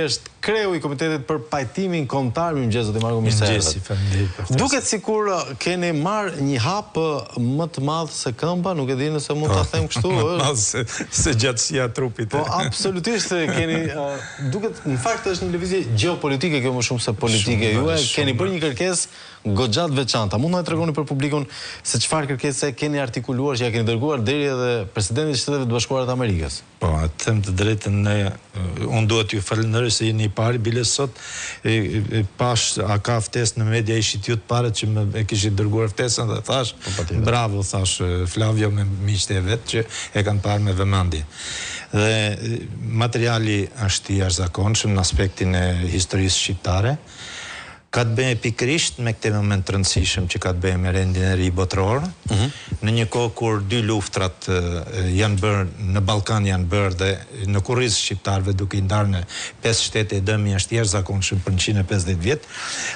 është kreu i Komitetit për Pajtimin Kombëtar. Mirëmëngjes, zoti Marko Mirëservet. Duket sikur keni marrë një hap më të madh se këmba, nuk e di nëse mund ta them kështu, është se gjatësia e trupit. Po absolutisht keni duket në fakt është një lëvizje gjeopolitike kjo më shumë se politike. Ju keni bërë një kërkesë goxha të veçantë. Mund na tregoni për publikun se çfarë kërkese keni artikuluar që ja keni dërguar deri edhe presidentit të Shteteve të Bashkuara të Amerikës? Po, të them të drejtën, unë duhet ju falenderoj se jeni i pari, bile sot pash a ka ftesë në media, ishit ju të parët që më kishit dërguar ftesën dhe thash, bravo, thash Flavio me miqtë e vetë që e kanë parë me vëmendje. Dhe materiali është i jashtëzakonshëm në aspektin e historisë shqiptare. Ka të bëjë pikërisht me këtë moment të rëndësishëm që ka të bëjë me rendin e ri botror, në një kohë kur dy luftrat janë bërë në Ballkan, janë bërë dhe në kurrizë shqiptarëve duke i ndarë në 5 shtete, dëmi është jashtëzakonshëm për 150 vjet,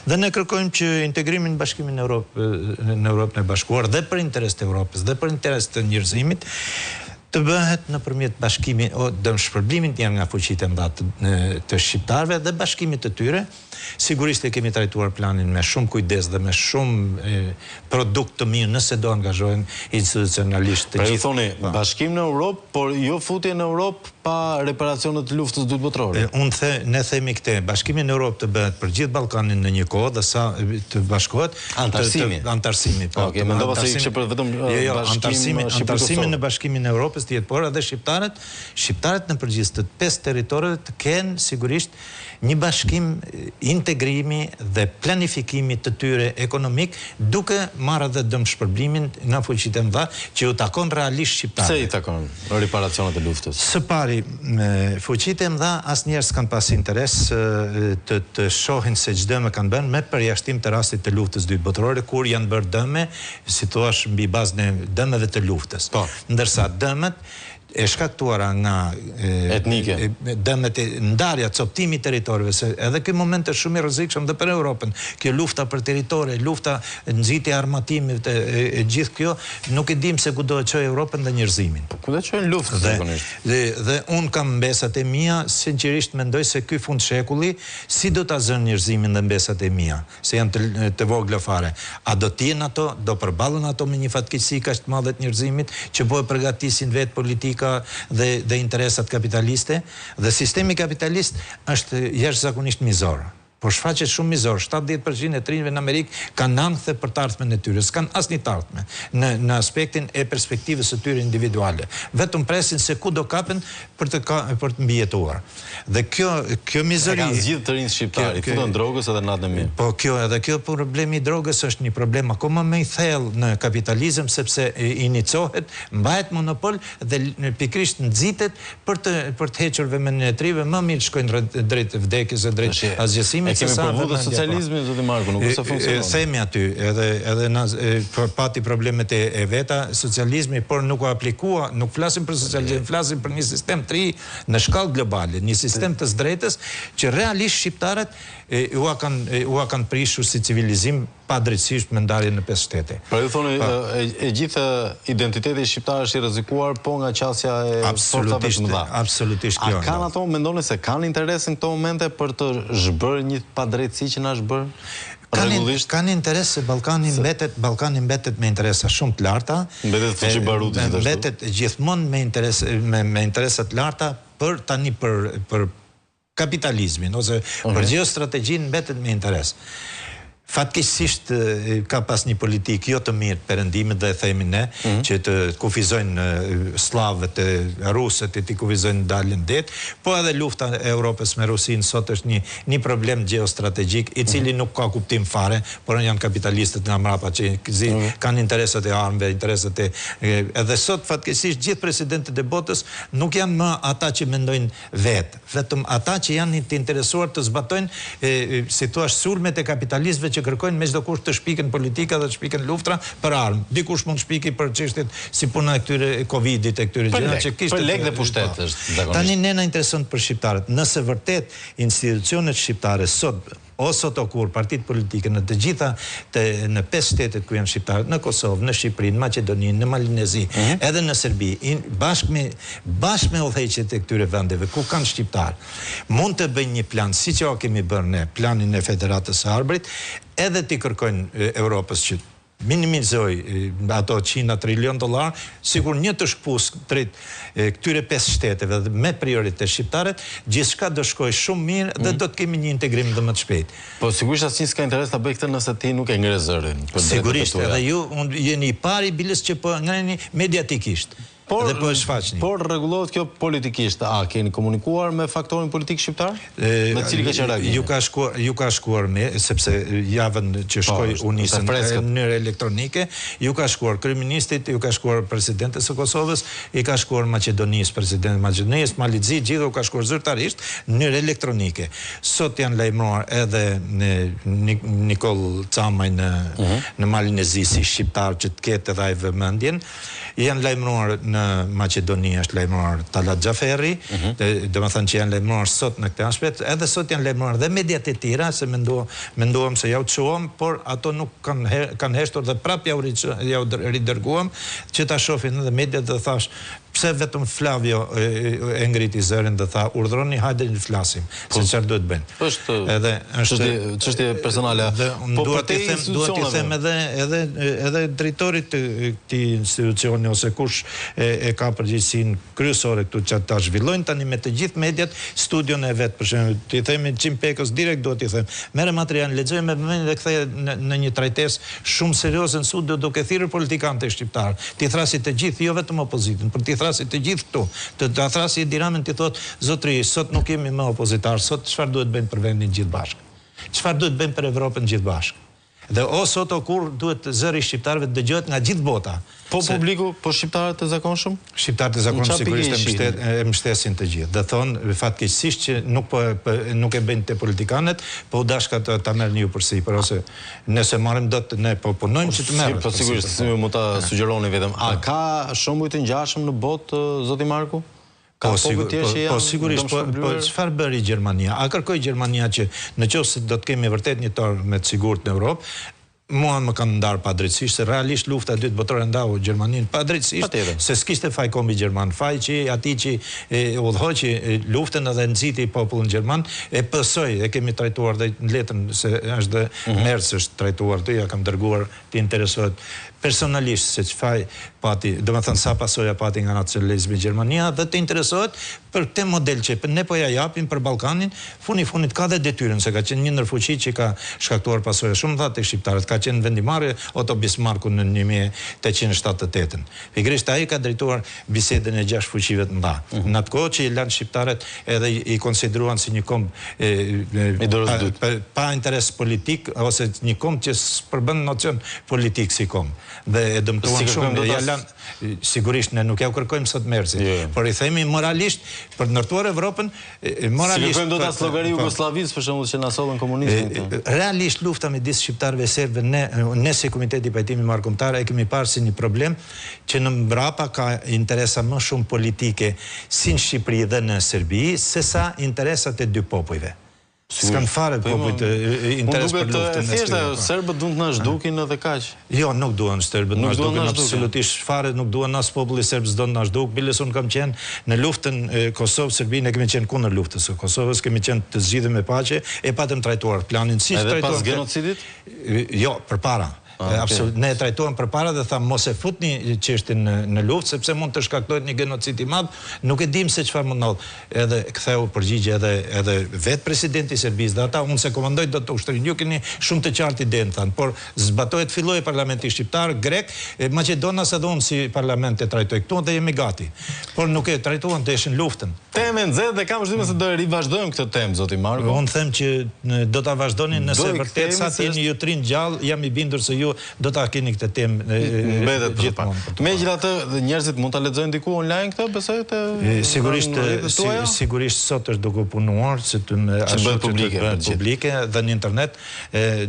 dhe ne kërkojmë që integrimin në Bashkimin e Europën e Bashkuar dhe për interes të Europës dhe për interes të njerëzimit të bëhet nëpërmjet bashkimit o dëmshpërblimin nga fuqitë e mëdha të shqiptarëve dhe bashkimit të tyre. Sigurisht e kemi trajtuar planin me shumë kujdes dhe me shumë produkt të mirë nëse do angazhohen institucionalisht. Pra ju thoni bashkim në Europë, por jo futje në Europë pa reparacionet të luftës dytë botërore. Ne themi këtë, bashkimi në Europë të bëhet për gjithë Ballkanin në një kohë dhe sa të bashkohet antarësimi. Okej, mendova se ishte për vetëm antarësimin në Bashkimin e Europës të jetë, por edhe shqiptarët në përgjithësi të 5 territoreve të kenë sigurisht një bashkim integrimi dhe planifikimi të tyre ekonomik, duke marrë dhe dëmshpërblimin nga fuqitë e mëdha që u takon realisht shqiptarëve. Pse i takon reparacionet e luftës? Së pari, fuqitë e mëdha asnjëherë s'kan pas interes të shohin se çdo më kanë bërë me përjashtim të rastit të luftës dytë botërore, kur janë bërë dëme, si thua, mbi bazën e dëmeve të luftës. Ndërsa dëmet e shkaktuara nga etnike, dëmet e ndarja, coptimi i territorëve, se edhe ky moment është shumë i rrezikshëm dhe për Europën. Kjo lufta për territore, lufta nxitja e armatimit, gjithë kjo nuk e dim se ku do të çojë Europën dhe njerëzimin. Ku do të çojnë luftën zakonisht? Dhe un kam mbesat e mia, sinqerisht mendoj se ky fund shekulli si do ta zënë njerëzimin dhe mbesat e mia, se janë të vogla fare. A do të jenë ato, do përballen ato me një fatkeqësi kaq të madhe të njerëzimit që po e përgatisin vetë politika dhe interesat kapitaliste, dhe sistemi kapitalist është jashtëzakonisht mizor. Por shfaqet shumë mizor. 70% e trinjve në Amerikë kanë ankthë për të ardhmen e tyre, s'kan asnjë të ardhme në aspektin e perspektivës së tyre individuale. Vetëm presin se ku do kapen për të mbijetuar. Dhe kjo mizori kanë zgjidhur të rinj shqiptar, i futën drogës edhe natën e mirë. Po kjo problemi i drogës është një problem akoma më i thellë në kapitalizëm, sepse inicohet, mbahet monopol dhe pikërisht nxitet për të hequr vëmendjetrive, më mirë shkojnë drejt vdekjes e drejt asgjësimit. Kemi provu të socializmin, zoti Marko, nuk është se funksionon. Themi aty, edhe pati problemet e veta, socializmi, por nuk u aplikua, nuk flasim për socializm, flasim për një sistem të ri në shkallë globale, një sistem të drejtës që realisht shqiptarët u kanë prishur si civilizim pa drejtësisht me ndarjen në 5 shtete. Pra ju thoni e gjithë identiteti shqiptar është i rrezikuar po nga qasja e forcave të mëdha. Absolutisht kjo. A kanë ato, mendoni se kanë interes në këto momente për të zhbërë një padrejtësi që na është bërë? Kanë interes se Ballkani mbetet me interesa shumë të larta. Mbetet fuqi baruti gjithashtu. Mbetet gjithmonë me interesa të larta për tani për kapitalizmin ose për geostrategjinë mbetet me interes. Fatkeqësisht ka pas një politikë jo të mirë perëndimit dhe themi ne që të kufizojnë slavët, rusët, të kufizojnë dalën det, po edhe lufta e Europës me Rusinë sot është një problem geostrategjik i cili nuk ka kuptim fare, por janë kapitalistët nga mbrapa që kanë interesat e armëve, interesat edhe sot fatkeqësisht gjithë presidentët e botës nuk janë më ata që mendojnë vetë, vetëm ata që janë të interesuar të zbatojnë si thua sulmet e kapitalistëve që kërkojnë me çdo kusht të shpiken politika dhe të shpiken luftra për armë. Dikush mund të shpiki për çështjet si puna e këtyre Covidit e këtyre gjëra që kishte. Për lekë dhe pushtet është zakonisht. Tani ne na intereson për shqiptarët. Nëse vërtet institucionet shqiptare sot o sot o kur partitë politike në të gjitha në 5 shtetet ku janë shqiptarët, në Kosovë, në Shqipëri, në Maqedoni, në Malinezi, edhe në Serbi, bashkë me udhëheqjet e këtyre vendeve ku kanë shqiptar, mund të bëjnë një plan, siç ja kemi bërë ne, planin e Federatës së Arbërit, edhe t'i kërkojnë Europës që minimizoj ato $100 trilion, sigur një të shkpus drejt këtyre 5 shteteve dhe me prioritet shqiptaret, gjithçka do shkoj shumë mirë dhe do të kemi një integrim dhe më të shpejt. Po sigurisht asnjë s'ka interes ta bëj këtë nëse ti nuk e ngre zërin. Sigurisht, edhe ju jeni i pari biles që po ngreni mediatikisht. Dhe po e shfaqni. Por rregullohet kjo politikisht. A keni komunikuar me faktorin politik shqiptar? Me cili ka qenë reagimi? Ju ka shkuar me, sepse javën që shkoi u nisën në mënyrë elektronike, ju ka shkuar kryeministit, ju ka shkuar presidentes së Kosovës, i ka shkuar Maqedonisë, presidenti Maqedonisë, Malizi, gjithë u ka shkuar zyrtarisht në mënyrë elektronike. Sot janë lajmëruar edhe Nikol Camaj në Malinezi si shqiptar që të ketë edhe ai vëmendjen. Janë lajmëruar në Maqedoni, është lajmëruar Talat Xhaferi, do të thënë që janë lajmëruar sot në këtë aspekt, edhe sot janë lajmëruar dhe mediat e tjera, se menduam se ja u çuam, por ato nuk kanë heshtur dhe prap ja u ridërguam, që ta shohin edhe mediat dhe thash, pse vetëm Flavio e ngriti zërin dhe tha, urdhroni hajde të flasim, se çfarë duhet bëjnë. Është çështje personale. Duhet t'i them edhe drejtorit të këtij institucioni ose kush e ka përgjegjësinë kryesore këtu që ta zhvillojnë tani me të gjithë mediat studion e vet, për shembull, ti themi Çim Pekës direkt duhet t'i them. Merre material, lexoj me vëmendje dhe kthej në një trajtesë shumë serioze në studio duke thirrur politikanët shqiptar. Ti thrasi të gjithë, jo vetëm opozitën, për ti thrasi të gjithë këtu. Të thrasi Edi Ramën ti thot, zotëri, sot nuk jemi më opozitar, sot çfarë duhet bëjmë për vendin gjithë bashkë? Çfarë duhet bëjmë për Evropën gjithë bashkë? Dhe o sot o kur duhet zëri shqiptarëve të dëgjohet nga gjithë bota. Po publiku, po shqiptarët e zakonshëm? Shqiptarët e zakonshëm sigurisht e mbështesin të gjithë. Dhe thonë fatkeqësisht që nuk e bëjnë te politikanët, po u dashka ta merrni ju përsipër ose nëse marrim dot ne po punojmë që të merret. Po sigurisht, mund ta sugjeroni vetëm. A ka shembuj të ngjashëm në botë, zoti Marku? Po sigurisht, po çfarë bëri Gjermania? A kërkoi Gjermania që nëse do të kemi vërtet një tor me të sigurt në Europë, mua më kanë ndarë padrejtësisht, se realisht lufta e dytë botërore ndau Gjermaninë padrejtësisht, se s'kishte faj kombi gjerman, faj që ati që udhëhoqi luftën edhe nxiti popullin gjerman, e pësoj, e kemi trajtuar dhe në letrën, se është dhe Merz është trajtuar të, ja kam dërguar të interesohet personalisht se çfarë pati, do të thënë sa pasoja pati nga nacionalizmi Gjermania dhe të interesohet për këtë model që ne po ja japim për Ballkanin, funit ka dhe detyrën se ka qenë një ndër fuqi që ka shkaktuar pasoja shumë dha tek shqiptarët, ka qenë vendimarrje Otto Bismarcku në 1878. Pikërisht ai ka drejtuar bisedën e 6 fuqive të mëdha. Në atë kohë që i lanë shqiptarët edhe i konsideruan si një komb pa interes politik ose një komb që s'përbën nocion politik si komb. Dhe e dëmtuan shumë, sigurisht ne nuk ja u kërkojmë sot Merzit, por i themi moralisht për të ndërtuar Evropën, moralisht. Si kërkojmë do ta llogari Jugosllavisë për shembull që na sollën komunizmin. Realisht lufta midis shqiptarëve e serbëve ne si Komiteti i Pajtimit Marrëkombëtar e kemi parë si një problem që në mbrapa ka interesa më shumë politike si në Shqipëri dhe në Serbi, sesa interesat e dy popujve. S'kan fare popujt interes për luftën. Thjesht serbët duan të na zhdukin edhe kaq. Jo, nuk duan serbët na zhdukin, absolutisht fare nuk duan as populli serb s'don na zhduk. Biles un kam qenë në luftën Kosovë-Serbi, ne kemi qenë kundër luftës së Kosovës, kemi qenë të zgjidhur me paqe, e patëm trajtuar planin si trajtuar. Edhe pas genocidit? Jo, përpara. Absolut, ne e trajtuam përpara dhe thamë mos e futni çështjen në luftë sepse mund të shkaktohet një genocid i madh, nuk e dim se çfarë mund ndodh. Edhe ktheu përgjigje edhe vet presidenti i Serbisë, dhe ata unë se komandoj do të ushtrin, ju keni shumë të qartë idenë thanë, por zbatohet filloi parlamenti shqiptar, grek, Maqedonas edhe unë si parlament e trajtoj këtu dhe jemi gati. Por nuk e trajtuan të ishin luftën. Temë nxehtë dhe kam vështirësi se do e rivazhdojmë këtë temë, zoti Marko. Unë them që do ta vazhdoni nëse vërtet sa ti jeni ju trin gjallë, jam i bindur se ju do ta keni këtë temë gjithmonë. Megjithatë, njerëzit mund ta lexojnë diku online këtë, besoj sigurisht sot është duke punuar që të bëhet publike dhe në internet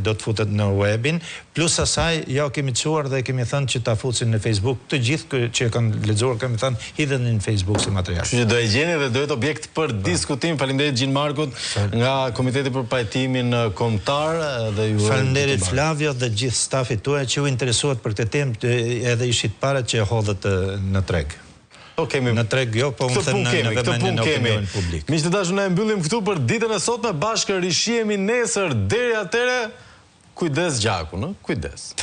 do të futet në webin. Plus asaj, ja kemi çuar dhe kemi thënë që ta futsin në Facebook. Të gjithë që e kanë lexuar kemi thënë hidhen në Facebook si material. Kështu që do e gjeni dhe do jetë objekt për diskutim. Faleminderit Gjin Markut nga Komiteti për Pajtimin Kombëtar dhe ju faleminderit Flavio dhe gjithë stafit tuaj që u interesuat për këtë temë, edhe ishit para që e hodhët në treg. Në treg jo, po unë them në vëmendjen e opinionit publik. Miq të dashur, ne mbyllim këtu për ditën e sotme, bashkë rishihemi nesër. Deri atëherë, kujdes gjakun, kujdes.